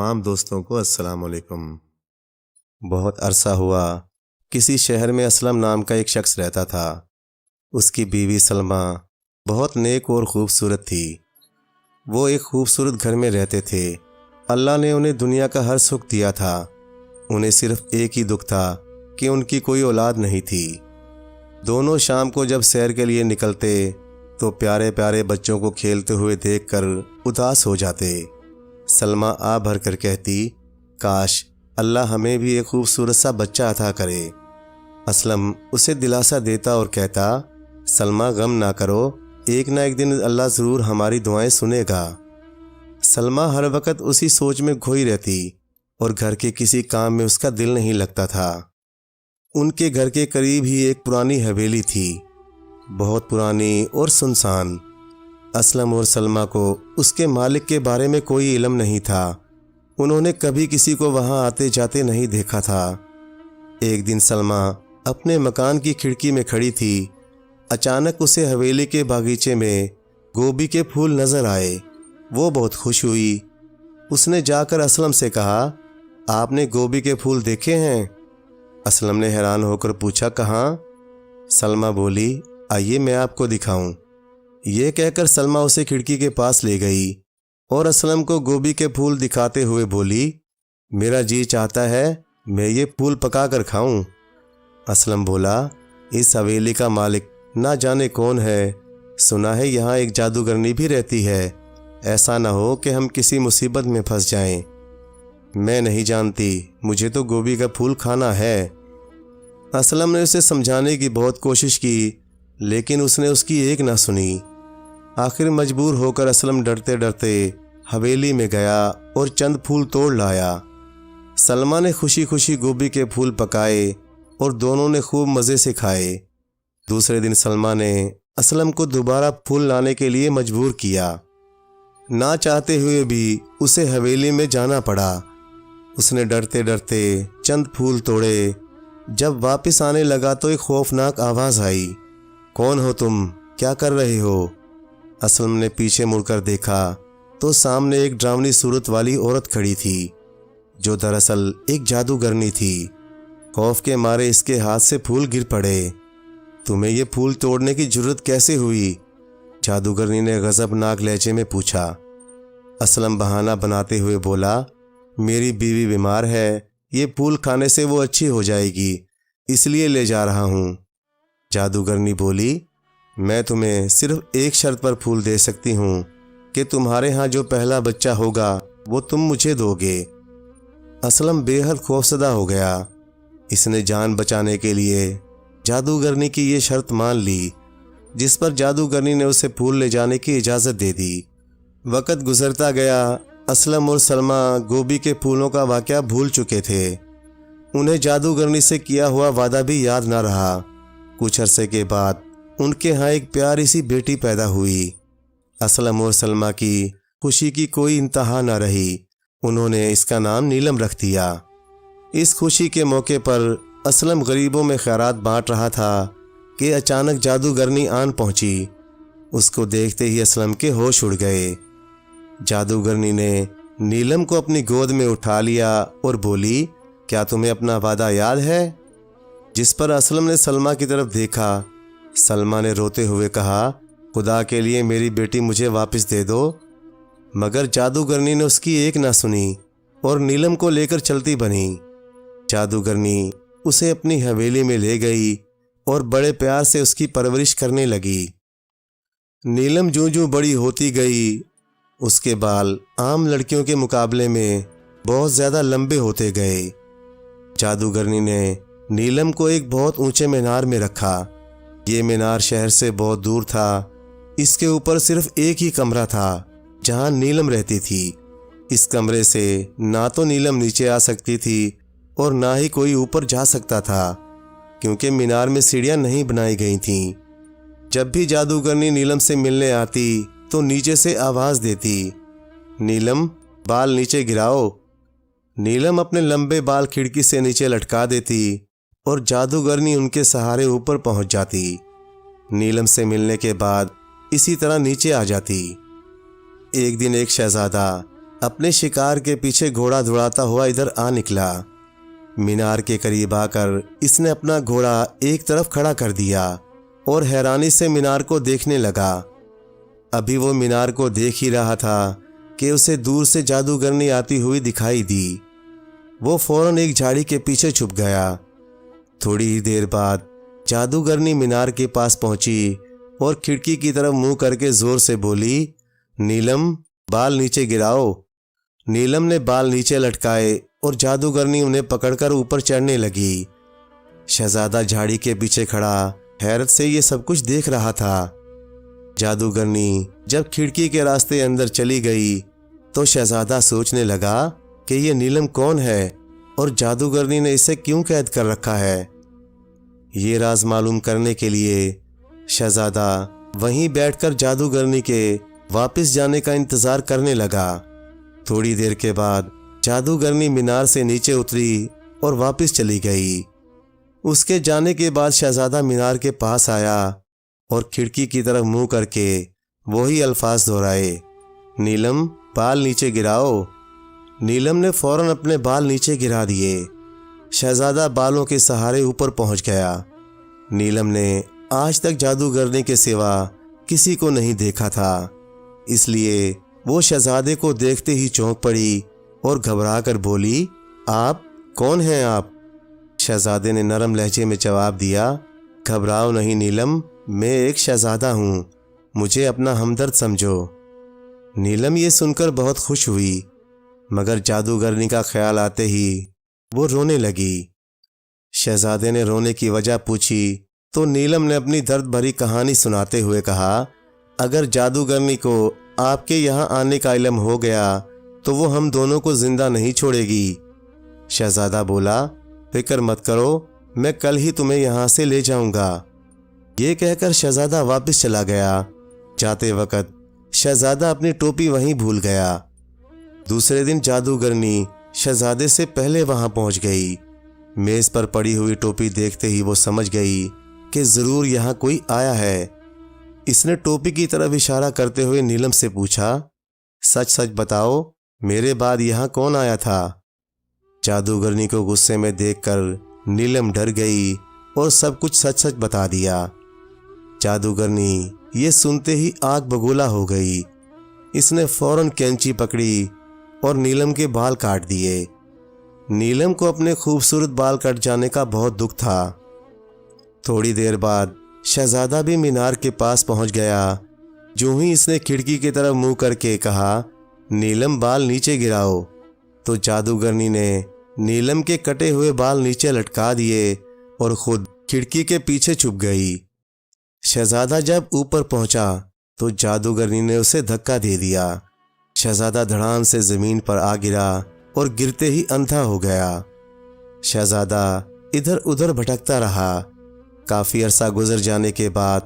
تمام دوستوں کو السلام علیکم۔ بہت عرصہ ہوا کسی شہر میں اسلم نام کا ایک شخص رہتا تھا۔ اس کی بیوی سلمہ بہت نیک اور خوبصورت تھی۔ وہ ایک خوبصورت گھر میں رہتے تھے۔ اللہ نے انہیں دنیا کا ہر سکھ دیا تھا۔ انہیں صرف ایک ہی دکھ تھا کہ ان کی کوئی اولاد نہیں تھی۔ دونوں شام کو جب سیر کے لیے نکلتے تو پیارے پیارے بچوں کو کھیلتے ہوئے دیکھ کر اداس ہو جاتے۔ سلمہ آہ بھر کر کہتی، کاش اللہ ہمیں بھی ایک خوبصورت سا بچہ عطا کرے۔ اسلم اسے دلاسا دیتا اور کہتا، سلمہ غم نہ کرو، ایک نہ ایک دن اللہ ضرور ہماری دعائیں سنے گا۔ سلمہ ہر وقت اسی سوچ میں کھوئی رہتی اور گھر کے کسی کام میں اس کا دل نہیں لگتا تھا۔ ان کے گھر کے قریب ہی ایک پرانی حویلی تھی، بہت پرانی اور سنسان۔ اسلم اور سلمہ کو اس کے مالک کے بارے میں کوئی علم نہیں تھا۔ انہوں نے کبھی کسی کو وہاں آتے جاتے نہیں دیکھا تھا۔ ایک دن سلمہ اپنے مکان کی کھڑکی میں کھڑی تھی۔ اچانک اسے حویلی کے باغیچے میں گوبھی کے پھول نظر آئے۔ وہ بہت خوش ہوئی۔ اس نے جا کر اسلم سے کہا، آپ نے گوبھی کے پھول دیکھے ہیں؟ اسلم نے حیران ہو کر پوچھا، کہاں؟ سلمہ بولی، آئیے میں آپ کو دکھاؤں۔ یہ کہہ کر سلمہ اسے کھڑکی کے پاس لے گئی اور اسلم کو گوبھی کے پھول دکھاتے ہوئے بولی، میرا جی چاہتا ہے میں یہ پھول پکا کر کھاؤں۔ اسلم بولا، اس حویلی کا مالک نہ جانے کون ہے، سنا ہے یہاں ایک جادوگرنی بھی رہتی ہے، ایسا نہ ہو کہ ہم کسی مصیبت میں پھنس جائیں۔ میں نہیں جانتی، مجھے تو گوبھی کا پھول کھانا ہے۔ اسلم نے اسے سمجھانے کی بہت کوشش کی، لیکن اس نے اس کی ایک نہ سنی۔ آخر مجبور ہو کر اسلم ڈرتے ڈرتے حویلی میں گیا اور چند پھول توڑ لایا۔ سلمہ نے خوشی خوشی گوبھی کے پھول پکائے اور دونوں نے خوب مزے سے کھائے۔ دوسرے دن سلمہ نے اسلم کو دوبارہ پھول لانے کے لیے مجبور کیا۔ نہ چاہتے ہوئے بھی اسے حویلی میں جانا پڑا۔ اس نے ڈرتے ڈرتے چند پھول توڑے۔ جب واپس آنے لگا تو ایک خوفناک آواز آئی، کون ہو تم؟ کیا کر رہے ہو؟ اسلم نے پیچھے مڑ کر دیکھا تو سامنے ایک ڈراؤنی صورت والی عورت کھڑی تھی، جو دراصل ایک جادوگرنی تھی۔ خوف کے مارے اس کے ہاتھ سے پھول گر پڑے۔ تمہیں یہ پھول توڑنے کی جرت کیسے ہوئی؟ جادوگرنی نے غضبناک لہجے میں پوچھا۔ اسلم بہانہ بناتے ہوئے بولا، میری بیوی بیمار ہے، یہ پھول کھانے سے وہ اچھی ہو جائے گی، اس لیے لے جا رہا ہوں۔ جادوگرنی بولی، میں تمہیں صرف ایک شرط پر پھول دے سکتی ہوں کہ تمہارے ہاں جو پہلا بچہ ہوگا وہ تم مجھے دو گے۔ اسلم بے حد خوفزدہ ہو گیا۔ اس نے جان بچانے کے لیے جادوگرنی کی یہ شرط مان لی، جس پر جادوگرنی نے اسے پھول لے جانے کی اجازت دے دی۔ وقت گزرتا گیا۔ اسلم اور سلمہ گوبھی کے پھولوں کا واقعہ بھول چکے تھے۔ انہیں جادوگرنی سے کیا ہوا وعدہ بھی یاد نہ رہا۔ کچھ عرصے کے بعد ان کے ہاں ایک پیاری سی بیٹی پیدا ہوئی۔ اسلم اور سلمہ کی خوشی کی کوئی انتہا نہ رہی۔ انہوں نے اس کا نام نیلم رکھ دیا۔ اس خوشی کے موقع پر اسلم غریبوں میں خیرات بانٹ رہا تھا کہ اچانک جادوگرنی آن پہنچی۔ اس کو دیکھتے ہی اسلم کے ہوش اڑ گئے۔ جادوگرنی نے نیلم کو اپنی گود میں اٹھا لیا اور بولی، کیا تمہیں اپنا وعدہ یاد ہے؟ جس پر اسلم نے سلمہ کی طرف دیکھا۔ سلمہ نے روتے ہوئے کہا، خدا کے لیے میری بیٹی مجھے واپس دے دو۔ مگر جادوگرنی نے اس کی ایک نہ سنی اور نیلم کو لے کر چلتی بنی۔ جادوگرنی اسے اپنی حویلی میں لے گئی اور بڑے پیار سے اس کی پرورش کرنے لگی۔ نیلم جوں جوں بڑی ہوتی گئی، اس کے بال عام لڑکیوں کے مقابلے میں بہت زیادہ لمبے ہوتے گئے۔ جادوگرنی نے نیلم کو ایک بہت اونچے مینار میں رکھا۔ یہ مینار شہر سے بہت دور تھا۔ اس کے اوپر صرف ایک ہی کمرہ تھا جہاں نیلم رہتی تھی۔ اس کمرے سے نہ تو نیلم نیچے آ سکتی تھی اور نہ ہی کوئی اوپر جا سکتا تھا، کیونکہ مینار میں سیڑھیاں نہیں بنائی گئی تھیں۔ جب بھی جادوگرنی نیلم سے ملنے آتی تو نیچے سے آواز دیتی، نیلم بال نیچے گراؤ۔ نیلم اپنے لمبے بال کھڑکی سے نیچے لٹکا دیتی اور جادوگرنی ان کے سہارے اوپر پہنچ جاتی۔ نیلم سے ملنے کے بعد اسی طرح نیچے آ جاتی۔ ایک دن ایک شہزادہ اپنے شکار کے پیچھے گھوڑا دوڑاتا ہوا ادھر آ نکلا۔ مینار کے قریب آ کر اس نے اپنا گھوڑا ایک طرف کھڑا کر دیا اور حیرانی سے مینار کو دیکھنے لگا۔ ابھی وہ مینار کو دیکھ ہی رہا تھا کہ اسے دور سے جادوگرنی آتی ہوئی دکھائی دی۔ وہ فوراً ایک جھاڑی کے پیچھے چھپ گیا۔ تھوڑی ہی دیر بعد جادوگرنی مینار کے پاس پہنچی اور کھڑکی کی طرف منہ کر کے زور سے بولی، نیلم، بال نیچے گراؤ۔ نیلم نے بال نیچے لٹکائے اور جادوگرنی انہیں پکڑ کر اوپر چڑھنے لگی۔ شہزادہ جھاڑی کے پیچھے کھڑا حیرت سے یہ سب کچھ دیکھ رہا تھا۔ جادوگرنی جب کھڑکی کے راستے اندر چلی گئی تو شہزادہ سوچنے لگا کہ یہ نیلم کون ہے اور جادوگرنی نے اسے کیوں قید کر رکھا ہے۔ یہ راز معلوم کرنے کے لیے شہزادہ وہیں بیٹھ کر جادوگرنی کے واپس جانے کا انتظار کرنے لگا۔ تھوڑی دیر کے بعد جادوگرنی مینار سے نیچے اتری اور واپس چلی گئی۔ اس کے جانے کے بعد شہزادہ مینار کے پاس آیا اور کھڑکی کی طرف منہ کر کے وہی الفاظ دہرائے، نیلم، بال نیچے گراؤ۔ نیلم نے فوراً اپنے بال نیچے گرا دیے۔ شہزادہ بالوں کے سہارے اوپر پہنچ گیا۔ نیلم نے آج تک جادوگرنی کے سوا کسی کو نہیں دیکھا تھا، اس لیے وہ شہزادے کو دیکھتے ہی چونک پڑی اور گھبرا کر بولی، آپ کون ہیں آپ؟ شہزادے نے نرم لہجے میں جواب دیا، گھبراؤ نہیں نیلم، میں ایک شہزادہ ہوں، مجھے اپنا ہمدرد سمجھو۔ نیلم یہ سن کر بہت خوش ہوئی، مگر جادوگرنی کا خیال آتے ہی وہ رونے لگی۔ شہزادے نے رونے کی وجہ پوچھی تو نیلم نے اپنی درد بھری کہانی سناتے ہوئے کہا، اگر جادوگرنی کو آپ کے یہاں آنے کا علم ہو گیا تو وہ ہم دونوں کو زندہ نہیں چھوڑے گی۔ شہزادہ بولا، فکر مت کرو، میں کل ہی تمہیں یہاں سے لے جاؤں گا۔ یہ کہہ کر شہزادہ واپس چلا گیا۔ جاتے وقت شہزادہ اپنی ٹوپی وہیں بھول گیا۔ دوسرے دن جادوگرنی شہزادے سے پہلے وہاں پہنچ گئی۔ میز پر پڑی ہوئی ٹوپی دیکھتے ہی وہ سمجھ گئی کہ ضرور یہاں کوئی آیا ہے۔ اس نے ٹوپی کی طرف اشارہ کرتے ہوئے نیلم سے پوچھا، سچ سچ بتاؤ، میرے بعد یہاں کون آیا تھا؟ جادوگرنی کو غصے میں دیکھ کر نیلم ڈر گئی اور سب کچھ سچ سچ بتا دیا۔ جادوگرنی یہ سنتے ہی آگ بگولا ہو گئی۔ اس نے فوراً کینچی پکڑی اور نیلم کے بال کاٹ دیے۔ نیلم کو اپنے خوبصورت بال کٹ جانے کا بہت دکھ تھا۔ تھوڑی دیر بعد شہزادہ بھی مینار کے پاس پہنچ گیا۔ جو ہی اس نے کھڑکی کی طرف منہ کر کے کہا، نیلم، بال نیچے گراؤ، تو جادوگرنی نے نیلم کے کٹے ہوئے بال نیچے لٹکا دیے اور خود کھڑکی کے پیچھے چھپ گئی۔ شہزادہ جب اوپر پہنچا تو جادوگرنی نے اسے دھکا دے دیا۔ شہزادہ دھڑام سے زمین پر آ گرا اور گرتے ہی اندھا ہو گیا۔ شہزادہ ادھر ادھر بھٹکتا رہا۔ کافی عرصہ گزر جانے کے بعد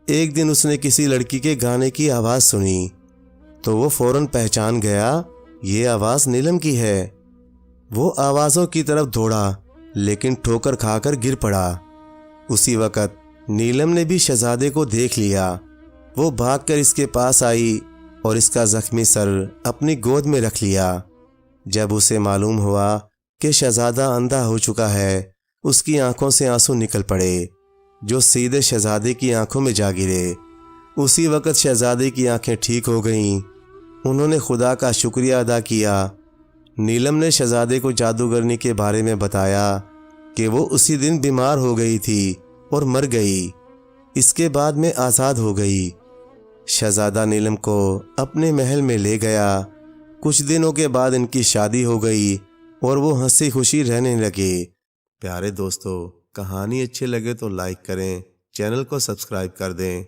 ایک دن اس نے کسی لڑکی کے گانے کی آواز سنی تو وہ فوراً پہچان گیا، یہ آواز نیلم کی ہے۔ وہ آوازوں کی طرف دوڑا لیکن ٹھوکر کھا کر گر پڑا۔ اسی وقت نیلم نے بھی شہزادے کو دیکھ لیا۔ وہ بھاگ کر اس کے پاس آئی اور اس کا زخمی سر اپنی گود میں رکھ لیا۔ جب اسے معلوم ہوا کہ شہزادہ اندھا ہو چکا ہے، اس کی آنکھوں سے آنسو نکل پڑے جو سیدھے شہزادے کی آنکھوں میں جا گرے۔ اسی وقت شہزادے کی آنکھیں ٹھیک ہو گئیں۔ انہوں نے خدا کا شکریہ ادا کیا۔ نیلم نے شہزادے کو جادوگرنی کے بارے میں بتایا کہ وہ اسی دن بیمار ہو گئی تھی اور مر گئی، اس کے بعد میں آزاد ہو گئی۔ شہزادہ نیلم کو اپنے محل میں لے گیا۔ کچھ دنوں کے بعد ان کی شادی ہو گئی اور وہ ہنسی خوشی رہنے لگے۔ پیارے دوستو، کہانی اچھی لگے تو لائک کریں، چینل کو سبسکرائب کر دیں۔